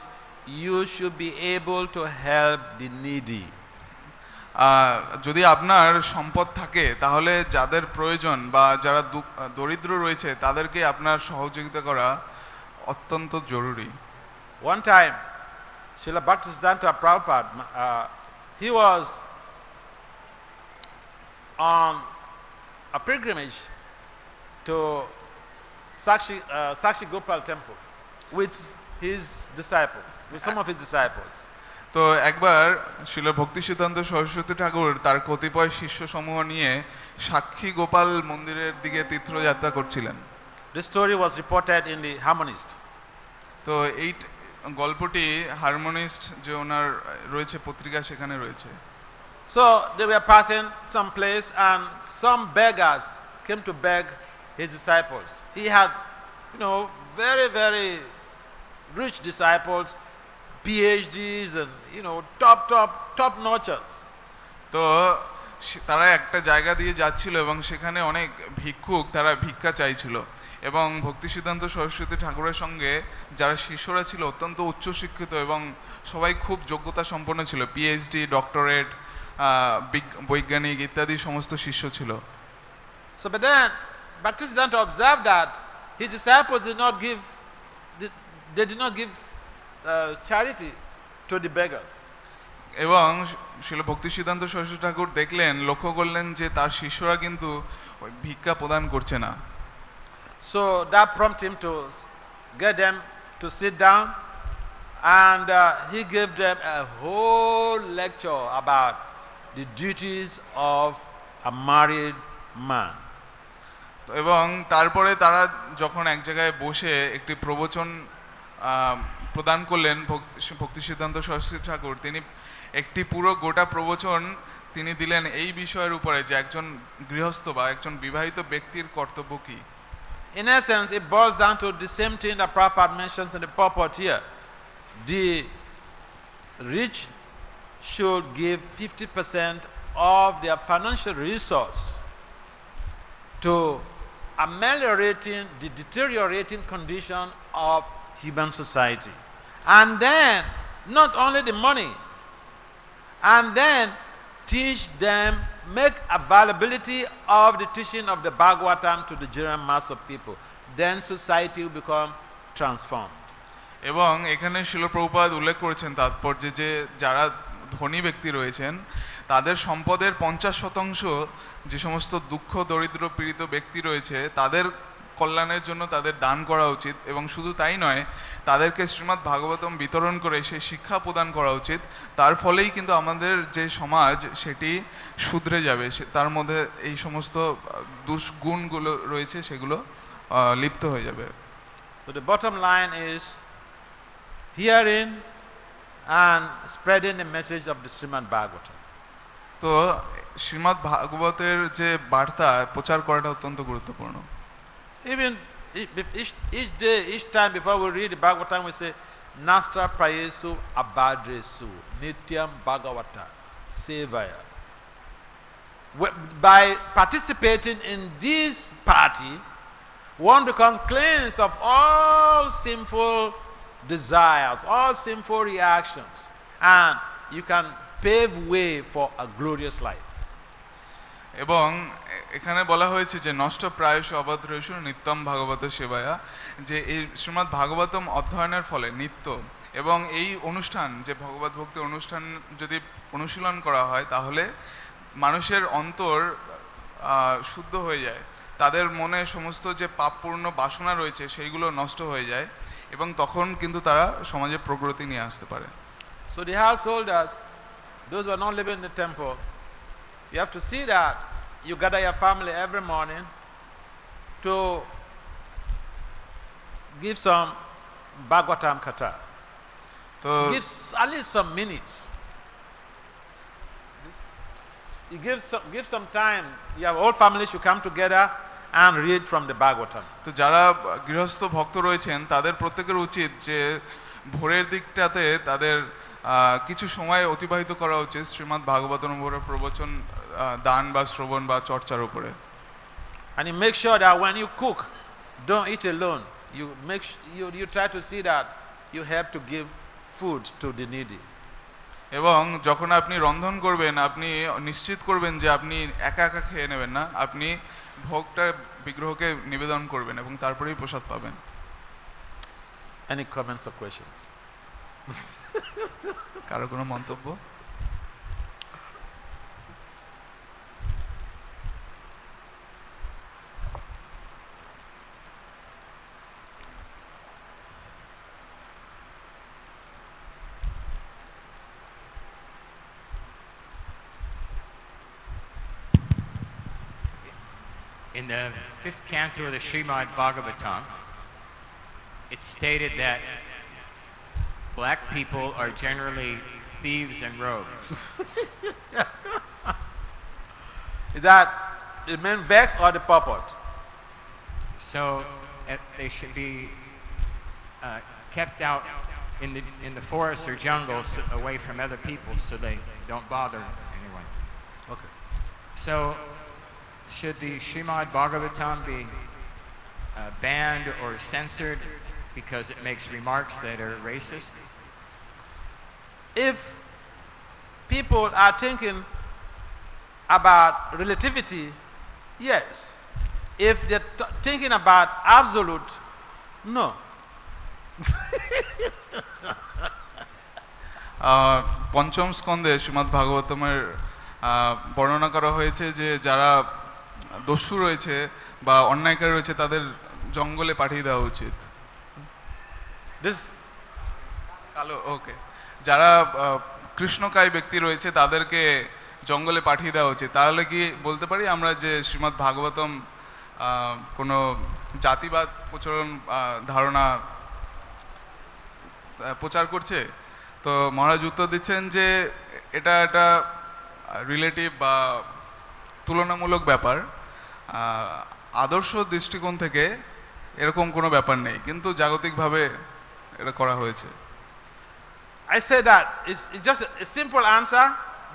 you should be able to help the needy. যদি আপনার সম্পদ থাকে তাহলে যাদের প্রয়োজন বা যারা দরিদ্র রয়েছে তাদেরকে আপনার সহযোগিতা করা অত্যন্ত জরুরি। One time, Srila Bhaktisiddhanta Prabhupada, he was on a pilgrimage to Sakshi Gopal temple with his disciples, with some of his disciples. তো একবার শ্রীল ভক্তি সিদ্ধান্ত সরস্বতী ঠাকুর তার কতিপয় শিষ্য সমূহ নিয়ে সাক্ষী গোপাল মন্দিরের দিকে তীর্থযাত্রা করছিলেন। This story was reported in the Harmonist. তো এই গল্পটি হারমোনিস্ট যে ওনার রয়েছে পত্রিকা সেখানে রয়েছে। So they were passing some place and some beggars came to beg his disciples. He had, very, very rich disciples, PhDs and top notchers. তো তারা একটা জায়গা দিয়ে যাচ্ছিল এবং সেখানে অনেক ভিক্ষুক তারা ভিক্ষা চাইছিল এবং ভক্তি সিদ্ধান্ত সরস্বতী ঠাকুরের সঙ্গে যারা শিষ্যরা ছিল অত্যন্ত উচ্চশিক্ষিত এবং সবাই খুব যোগ্যতা সম্পন্ন ছিল, পিএইচডি, ডক্টরেট, বৈজ্ঞানিক ইত্যাদি সমস্ত শিষ্য ছিল। So but then Bhaktisiddhanta observed that his disciples did not give they did not give charity to the beggars. এবং শিল ভক্তি সিদ্ধান্ত সরস্বতী ঠাকুর দেখলেন, লক্ষ্য করলেন যে তার শিষ্যরা কিন্তু ওই ভিক্ষা প্রদান করছে না। So that prompted him to get them to sit down, and he gave them a whole lecture about the duties of a married man. এবং তারপরে তারা যখন এক জায়গায় বসে একটি প্রবচন প্রদান করলেন ভক্তি সিদ্ধান্ত সরস্বতী ঠাকুর, তিনি একটি পুরো গোটা প্রবচন তিনি দিলেন এই বিষয়ের উপরে যে একজন গৃহস্থ বা একজন বিবাহিত ব্যক্তির কর্তব্য কি। In essence, it boils down to the same thing that Prabhupada mentions in the purport here. The rich should give 50% of their financial resource to ameliorating the deteriorating condition of human society. And then, not only the money, and then teach them, make availability of the teaching of the Bhagavatam to the general mass of people. Then society will become transformed. এবং এখানে শিল প্রভুপাদ উল্লেখ করেছেন তাৎপর্য যে যারা ধনী ব্যক্তি রয়েছেন তাদের সম্পদের 50% যে সমস্ত দুঃখ দরিদ্র পীড়িত ব্যক্তি রয়েছে তাদের কল্যাণের জন্য তাদের দান করা উচিত, এবং শুধু তাই নয় তাদেরকে শ্রীমদ্ ভাগবতম বিতরণ করে সেই শিক্ষা প্রদান করা উচিত। তার ফলেই কিন্তু আমাদের যে সমাজ সেটি শুধরে যাবে, তার মধ্যে এই সমস্ত দুষ্গুণগুলো রয়েছে সেগুলো লিপ্ত হয়ে যাবে। So the bottom line is hearing and spreading the message of the Srimad Bhagavatam. তো শ্রীমদ্ ভাগবতের যে বার্তা প্রচার করাটা অত্যন্ত গুরুত্বপূর্ণ। Even each day, each time before we read the Bhagavatam, we say, Nastra prayesu abhadresu nityam bhagavata sevaya. By participating in this party, one becomes cleansed of all sinful desires, all sinful reactions, and you can pave way for a glorious life. এবং এখানে বলা হয়েছে যে নষ্ট প্রায়শ অবাধ্রেষু নিত্যম ভাগবত সেবায়া, যে এই শ্রীমদ্ ভাগবতম অধ্যয়নের ফলে নিত্য, এবং এই অনুষ্ঠান যে ভগবত ভক্তি অনুষ্ঠান যদি অনুশীলন করা হয় তাহলে মানুষের অন্তর শুদ্ধ হয়ে যায়, তাদের মনে সমস্ত যে পাপপূর্ণ বাসনা রয়েছে সেইগুলো নষ্ট হয়ে যায়, এবং তখন কিন্তু তারা সমাজে প্রগতি নিয়ে আসতে পারে। So the householders, those who are not living in the temple, you have to see that you gather your family every morning to give some Bhagavatam kṛte. So give at least some minutes. You give some time. Your whole family should come together and read from the Bhagavatam. তো যারা গৃহস্থ ভক্ত রয়েছেন তাদের প্রত্যেকের উচিত যে ভোরের দিকটাতে তাদের কিছু সময় অতিবাহিত করা উচিত শ্রীমদ্ ভাগবতম প্রবচন দান বা শ্রবণ বা চর্চার উপরে। And you make sure that when you cook, don't eat alone. You try to see that you help to give food to the needy. এবং যখন আপনি রন্ধন করবেন আপনি নিশ্চিত করবেন যে আপনি একা একা খেয়ে নেবেন না, আপনি ভোগটা বিগ্রহকে নিবেদন করবেন এবং তারপরেই প্রসাদ পাবেন। Any comments or questions? কারো কোনো মন্তব্য? In the 5th canto of the Srimad Bhagavatam, it's stated that black people are generally thieves and rogues. Is that the main vex or the purport? So they should be kept out in the forests or jungles away from other people so they don't bother anyone. Okay. So should the Srimad Bhagavatam be banned or censored because it makes remarks that are racist? If people are thinking about relativity, yes. If they're thinking about absolute, no. পঞ্চম স্কন্ধে শ্রীমদ্ ভাগবতমের বর্ণনা করা হয়েছে যে যারা দস্যু রয়েছে বা অন্যায়কারী রয়েছে তাদের জঙ্গলে পাঠিয়ে দেওয়া উচিত। ওকে, যারা কৃষ্ণকায় ব্যক্তি রয়েছে তাদেরকে জঙ্গলে পাঠিয়ে দেওয়া উচিত। তাহলে কি বলতে পারি আমরা যে শ্রীমদ্ ভাগবতম কোনো জাতিবাদ প্রচলন ধারণা প্রচার করছে? তো মহারাজ উত্তর দিচ্ছেন যে এটা একটা রিলেটিভ বা তুলনামূলক ব্যাপার, আদর্শ দৃষ্টিকোণ থেকে এরকম কোনো ব্যাপার নেই, কিন্তু জাগতিকভাবে এটা করা হয়েছে। I say that it's just a simple answer,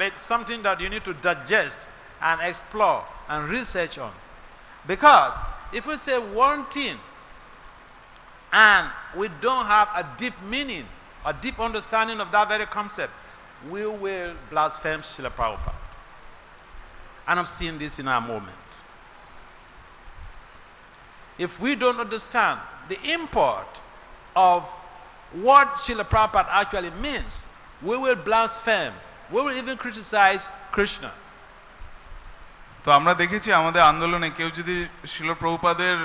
but something that you need to digest and explore and research on. Because if we say one thing and we don't have a deep meaning, a deep understanding of that very concept, we will blaspheme Srila Prabhupada. And I'm seeing this in our movement. If we don't understand the import of what Srila Prabhupada actually means, we will blaspheme, we will even criticize Krishna. তো আমরা দেখেছি আমাদের আন্দোলনে কেউ যদি শিল প্রভুপাদের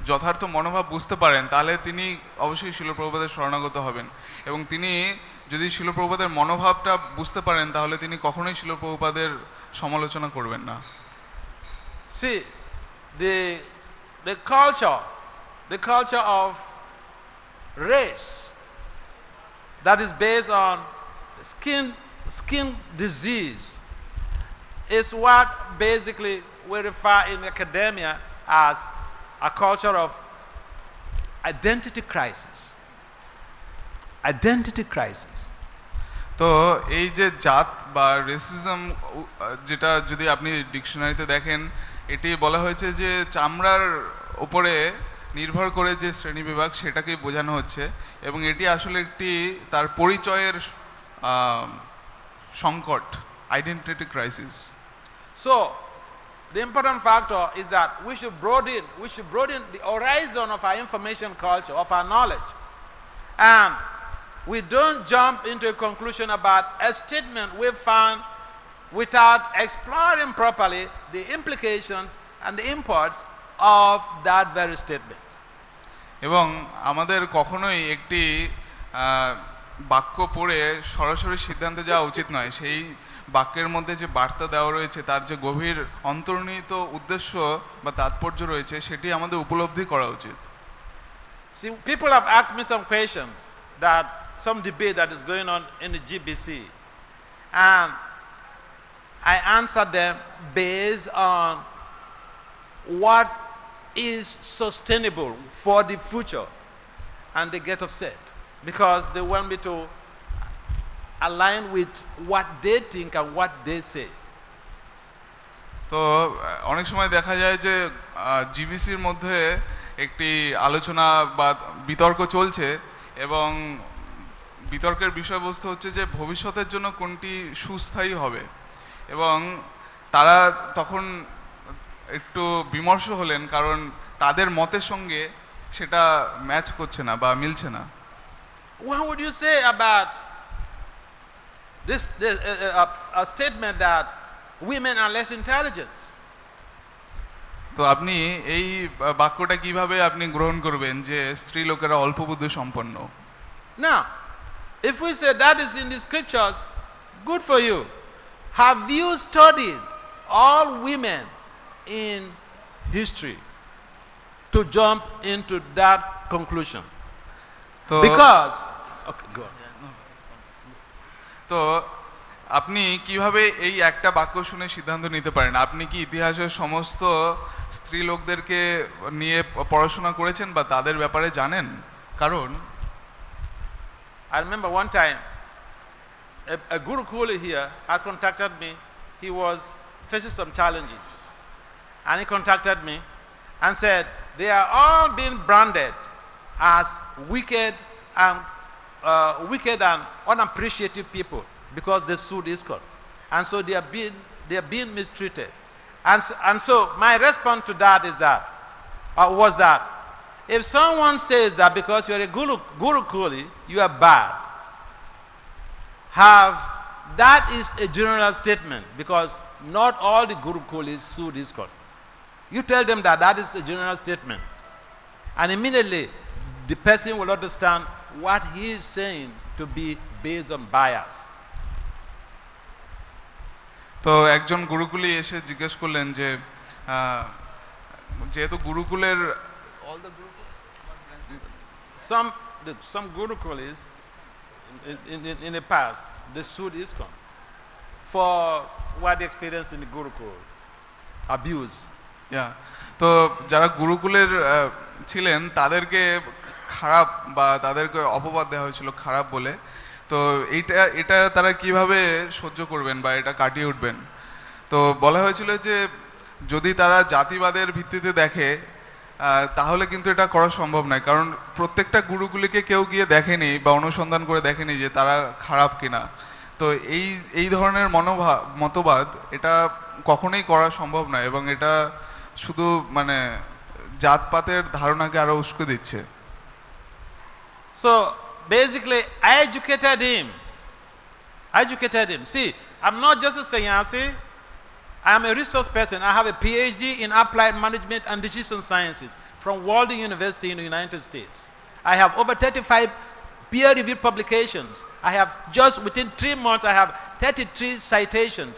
যথার্থ মনোভাব বুঝতে পারেন তাহলে তিনি অবশ্যই শিল প্রভুপাদের শরণাগত হবেন, এবং তিনি যদি শিল প্রভুপাদের মনোভাবটা বুঝতে পারেন তাহলে তিনি কখনোই শিল প্রভুপাদের সমালোচনা করবেন না। See, the culture of race that is based on skin disease is what basically we refer in academia as a culture of identity crisis. Identity crisis. তো এই যে জাত বা রেসিজম, যেটা যদি আপনি ডিকশনারিতে দেখেন এটি বলা হয়েছে যে চামড়ার উপরে নির্ভর করে যে শ্রেণীবিভাগ সেটাকেই বোঝানো হচ্ছে, এবং এটি আসলে একটি তার পরিচয়ের সংকট, identity crisis. So the important factor is that we should broaden the horizon of our information culture, of our knowledge, and we don't jump into a conclusion about a statement we found without exploring properly the implications and the imports of that very statement. এবং আমাদের কখনোই একটি বাক্য পড়ে সরাসরি সিদ্ধান্তে যাওয়া উচিত নয়, সেই বাক্যের মধ্যে যে বার্তা দেওয়া রয়েছে তার যে গভীর অন্তর্নিহিত উদ্দেশ্য বা তাৎপর্য রয়েছে সেটি আমাদের উপলব্ধি করা উচিত। See, people have asked me some questions, that some debate that is going on in the GBC, and I answered them based on what is sustainable for the future, and they get upset because they want me to align with what they think and what they say. তো অনেক সময় দেখা যায় যে জিবিসির মধ্যে একটি আলোচনা বা বিতর্ক চলছে, এবং বিতর্কের বিষয়বস্তু হচ্ছে যে ভবিষ্যতের জন্য কোনটি সুস্থায়ী হবে, এবং তারা তখন একটু বিমর্ষ হলেন কারণ তাদের মতের সঙ্গে সেটা ম্যাচ করছে না বা মিলছে না। What would you say about a statement that women are less intelligent? তো আপনি এই বাক্যটা কিভাবে আপনি গ্রহণ করবেন যে স্ত্রী লোকেরা অল্প বুদ্ধি সম্পন্ন? Now, if we say that is in the scriptures, good for you. Have you studied all women in history to jump into that conclusion? Because okay, go on. তো আপনি কিভাবে এই একটা বাক্য শুনে সিদ্ধান্ত নিতে পারেন? আপনি কি ইতিহাসের সমস্ত স্ত্রী লোকদেরকে নিয়ে পড়াশোনা করেছেন বা তাদের ব্যাপারে জানেন? কারণ I remember one time a Gurukul here had contacted me. He was facing some challenges, and he contacted me and said they are all being branded as wicked and unappreciative people because they sued ISKCON, and so they are being mistreated. And so my response to that is that was that if someone says that because you are a gurukuli, you are bad, that is a general statement, because not all the gurukulis sued ISKCON. You tell them that that is a general statement, and immediately the person will understand what he is saying to be based on bias. তো একজন গুরুকুলি এসে জিজ্ঞেস করলেন যে যেহেতু গুরুকুলের some gurukulis in the past, they sued ISKCON for what they experienced in the gurukul, abuse. তো যারা গুরুকুলের ছিলেন তাদেরকে খারাপ বা তাদেরকে অপবাদ দেওয়া হয়েছিল খারাপ বলে। তো এটা তারা কিভাবে সহ্য করবেন বা এটা কাটিয়ে উঠবেন? তো বলা হয়েছিল যে যদি তারা জাতিবাদের ভিত্তিতে দেখে তাহলে কিন্তু এটা করা সম্ভব নয়, কারণ প্রত্যেকটা গুরুকুলিকে কেউ গিয়ে দেখেনি বা অনুসন্ধান করে দেখেনি যে তারা খারাপ কিনা। তো এই ধরনের মতবাদ এটা কখনোই করা সম্ভব নয়, এবং এটা শুধু মানে জাতপাতের ধারণাকে আরো উস্কে দিচ্ছে। So basically, I educated him. See, I'm not just a sannyasi. I am a resource person. I have a PhD in applied management and decision sciences from Walden University in the United States. I have over 35 peer-reviewed publications. I have just within 3 months, I have 33 citations.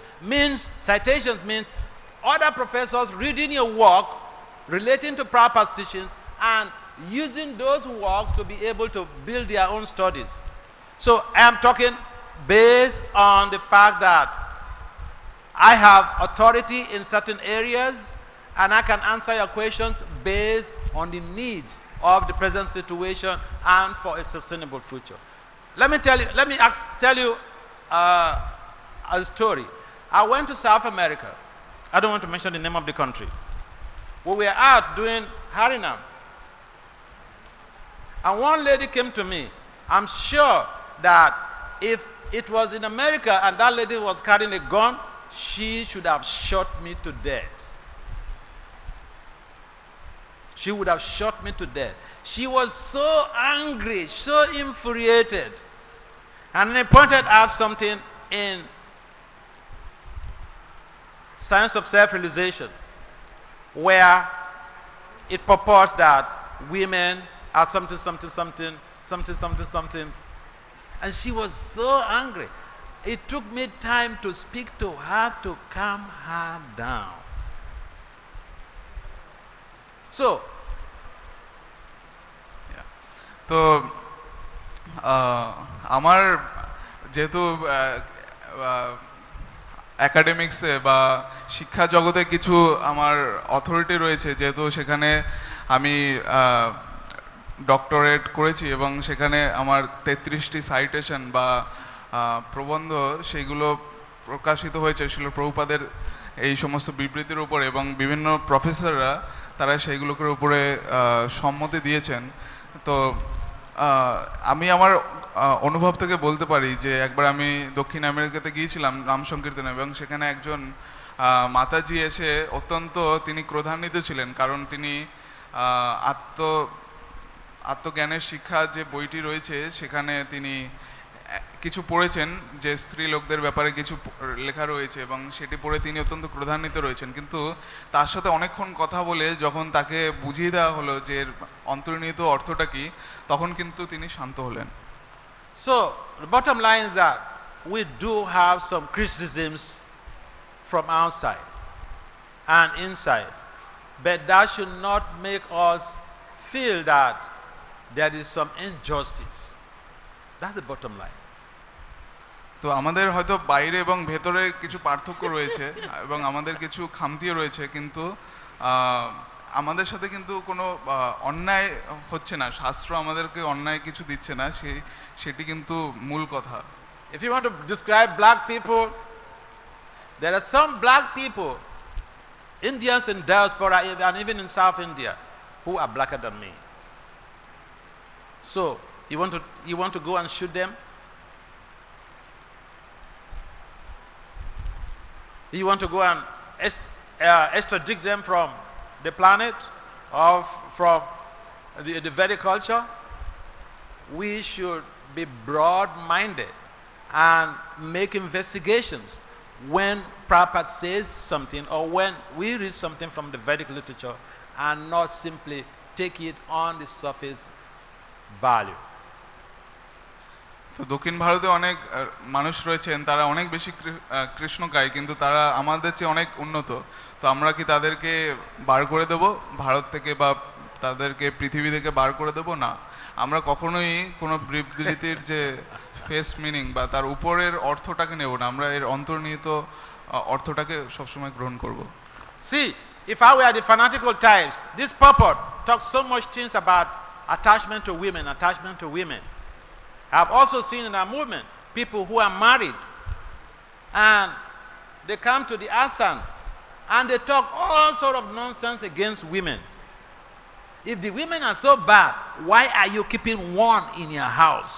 Citations means other professors reading your work relating to Prabhupada's teachings and using those works to be able to build their own studies. So I am talking based on the fact that I have authority in certain areas and I can answer your questions based on the needs of the present situation and for a sustainable future. Let me tell you a story. I went to South America. I don't want to mention the name of the country. We were out doing Harinam. And one lady came to me. I'm sure that if it was in America and that lady was carrying a gun, she should have shot me to death. She would have shot me to death. She was so angry, so infuriated. And I pointed out something in Science of Self-Realization, where it purports that women are something. And she was so angry. It took me time to speak to her to calm her down. So, তো আমার যেহেতু একাডেমিক্সে বা শিক্ষা জগতে কিছু আমার authority রয়েছে, যেহেতু সেখানে আমি ডক্টরেট করেছি এবং সেখানে আমার 33টি সাইটেশন বা প্রবন্ধ সেগুলো প্রকাশিত হয়েছে ছিল প্রভুপাদের এই সমস্ত বিবৃতির উপরে, এবং বিভিন্ন প্রফেসররা তারা সেইগুলোর উপরে সম্মতি দিয়েছেন। তো আমি আমার অনুভব থেকে বলতে পারি যে একবার আমি দক্ষিণ আমেরিকাতে গিয়েছিলাম নাম সংকীর্তনে, এবং সেখানে একজন মাতাজি এসে অত্যন্ত তিনি ক্রোধান্বিত ছিলেন, কারণ তিনি আত্মজ্ঞানের শিক্ষা যে বইটি রয়েছে সেখানে তিনি কিছু পড়েছেন যে স্ত্রী লোকদের ব্যাপারে কিছু লেখা রয়েছে, এবং সেটি পড়ে তিনি অত্যন্ত ক্রোধান্বিত রয়েছেন। কিন্তু তার সাথে অনেকক্ষণ কথা বলে যখন তাকে বুঝিয়ে দেওয়া হলো যে এর অন্তর্নিহিত অর্থটা কি, তখন কিন্তু তিনি শান্ত হলেন। So the bottom line is that we do have some criticisms from outside and inside, but that should not make us feel that there is some injustice. That's the bottom line. তো আমাদের হয়তো বাইরে এবং ভেতরে কিছু পার্থক্য রয়েছে এবং আমাদের কিছু খামতিও রয়েছে, কিন্তু আমাদের সাথে কিন্তু কোনো অন্যায় হচ্ছে না, শাস্ত্র আমাদেরকে অন্যায় কিছু দিচ্ছে না, সেটি কিন্তু মূল কথা। If you want to describe black people, there are some black people, Indians in diaspora and even in South India, who are blacker than me. So you want to go and shoot them? You want to go and extradite them from the planet or from the Vedic culture, we should be broad-minded and make investigations when Prabhupada says something or when we read something from the Vedic literature and not simply take it on the surface value. তো দক্ষিণ ভারতে অনেক মানুষ রয়েছেন তারা অনেক বেশি কৃষ্ণ গায় কিন্তু তারা আমাদের চেয়ে অনেক উন্নত তো আমরা কি তাদেরকে বার করে দেব ভারত থেকে বা তাদেরকে পৃথিবী থেকে বার করে দেব না আমরা কখনোই কোনো বিবৃতির যে ফেস মিনিং বা তার উপরের অর্থটাকে নেব না আমরা এর অন্তর্নিহিত অর্থটাকে সবসময় গ্রহণ করব See, if I were the fanatical types, this purport talks so much things about attachment to women. I've also seen in our movement people who are married and they come to the ashram and they talk all sort of nonsense against women. If the women are so bad, why are you keeping one in your house?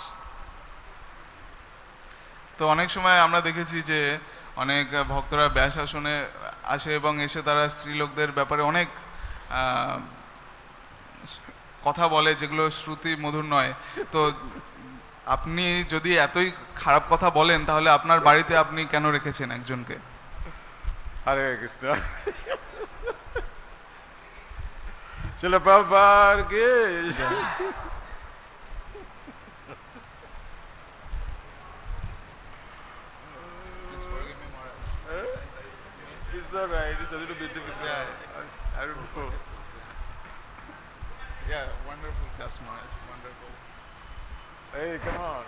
তো অনেক সময় আমরা দেখেছি যে অনেক ভক্তরা ব্যাস আসনে আসে এবং এসে তারা স্ত্রী লোকদের ব্যাপারে অনেক কথা বলে যেগুলো শ্রুতি মধুর নয় তো আপনি যদি এতই খারাপ কথা বলেন তাহলে আপনার বাড়িতে আপনি কেন রেখেছেন একজনকে হরে Krishna Srila Prabhupada ki It's not right, it's a little bit difficult. Yeah, I don't know. Yeah, wonderful class, Maharaj, wonderful. Hey, come on.